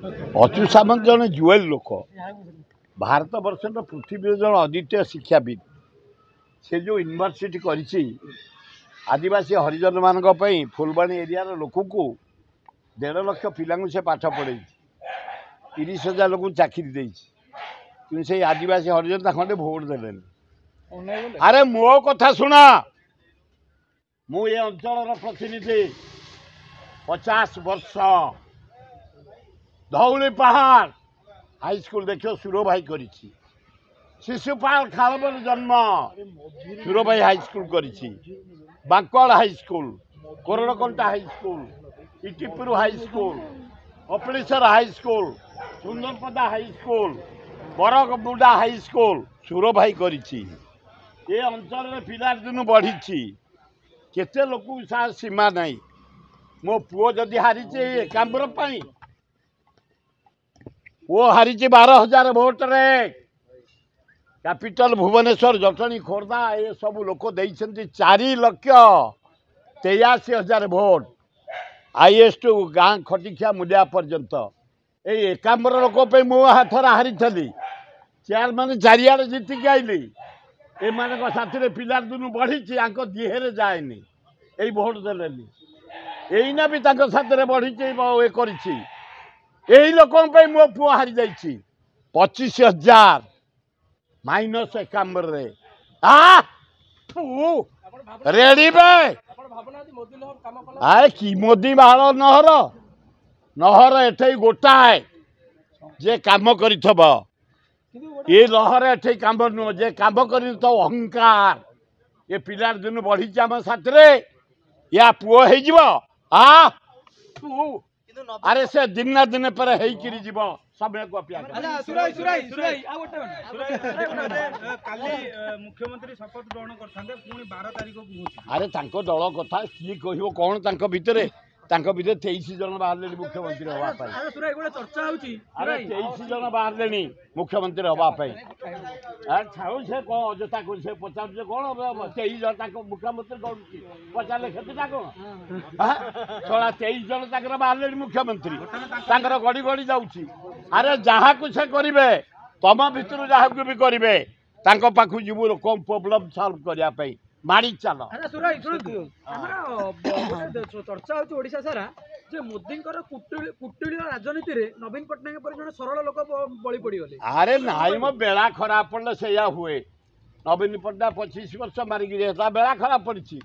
अच्युत सामंत जन जुएल लोक भारत वर्ष पृथ्वी जन अद्वितीय शिक्षाविद से जो यूनिवर्सिटी करी आदिवासी हरिजन मान फुलबाणी एरिया लोक को 1.5 लाख पिला से पाठ पढ़े 30,000 लोक चाकरी दे से आदिवासी हरिजन खंडे भोट दे। अरे मो कथा शुणा मु ये अंचल प्रतिनिधि 50 वर्ष धौली पहाड़ हाई स्कूल देखो सुरो भाई करी शिशुपाल खालबर जन्म सुरो भाई हाई स्कूल करी Bankar high school Koradakanta high school Itipur high school Apaleswar high school Sundarpada high school Bargamunda high school सुरो भाई करी ये अंचल पिला दिन बढ़ी केते लोक सीमा नहीं मो पुओ जदि हारी एकाम्बर वो हारी 12,000 भोट रे कैपिटल भुवनेश्वर जटणी खोर्धा ये सब लोक देइछन्ति 4,83,000 भोट आईएस टू गाँ खटिखिया मुलिया पर्यंत ये एकाम्बर लोक मु हाथर हारी चेयरमैन चारिआडे जीतिक आईली एमान साथी पिला दिन बढ़ी दिहेरे जाएनी यही भोट देलेनी एईना भी साथी बढ़ी ये करी यही लोक मो पुओ हारी जाइए 25,000 माइनस एकाम्बर रेडी आए कि मोदी बाल नहर नहर एठे गोटाए जे काम कर ये लहर एठे काम नुह जे काम कर अहंकार ये पिलार दिन बढ़ी आम साथी या पुओ हो अरे से दिन ना दिन पर जीव समय को मुख्यमंत्री शपथ ग्रहण करते 12 तारीख को अरे दल कथा किए कह कौन भितर 23 जन बाहर मुख्यमंत्री हाँपाई अरे 23 जन बाहर मुख्यमंत्री हाँपाई छाऊ से कौन अजता से पचार कौन 23 जन मुख्यमंत्री कौन पचारे क्षतिटा कौन छड़ा 23 जन बाहर मुख्यमंत्री गड़ी गड़ी जाऊँगी अरे जहाँ को से करेंगे तुम भितर जहाँ को भी करेंगे पाखु जीव कौन प्रोब्लेम सल्व करने माड़ी चल चर्चा होशा सारा जे मोदी कुटिल राजनीति रे नवीन पट्टनायक पर जन सरल लोक बलि पड़गले अरे नाई मो बेला खराब पड़े से हुए नवीन पट्टनायक 25 वर्ष मारिकी बेला खराब पड़ी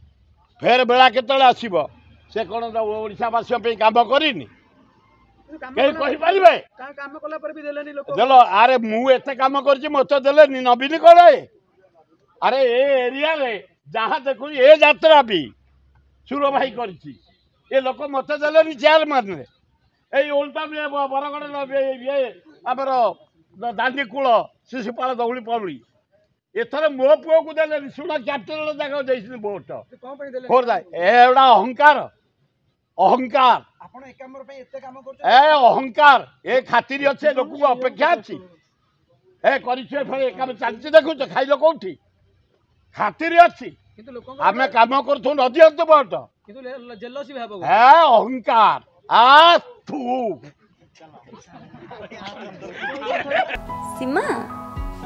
फेर बेला केतले आसीबो से कौन ओडिशावासी काम करनी देल अरे मुझे काम कर मत देनी नवीन कड़े अरे ए एरिया रे जहाँ देखु ये यात्रा भी सुरो भाई कर लोक मत देनी चेयरमैन ये ओल्टा बरगड़ आमर दांडीकूल शिशुपाल दौड़ी पड़ी एथर मो पुओ को देनी शुण कैपिटल जगह दे भोट खोर्धा एड़ा अहंकार अहंकार अहंकार ए खातिर अच्छे लोक को अपेक्षा अच्छी ए काम चलती देखु खाइल कौटी खातिर अच्छी आम कम कर नदी भोट अहंकार सीमा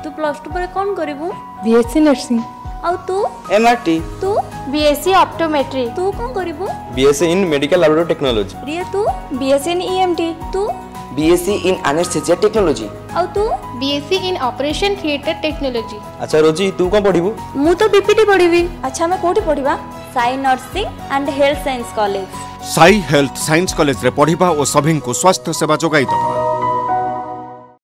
तू +2 पर कौन करिवु बीएससी नर्सिंग आउ तू एमआरटी तू बीएससी ऑप्टोमेट्री तू कौन करिवु BSc in medical laboratory technology रिया तू बीएससी इन ईएमटी तू बीएससी इन एनेस्थेसिया टेक्नोलॉजी आउ तू BSc in operation theatre technology. अच्छा रोजी तू कौन पढ़िबु मु तो बीपीटी पढ़िबी। अच्छा मैं कोठी पढ़िबा Sai nursing and health science college Sai health science college रे पढ़िबा और सभी को स्वास्थ्य सेवा जोगाई दो।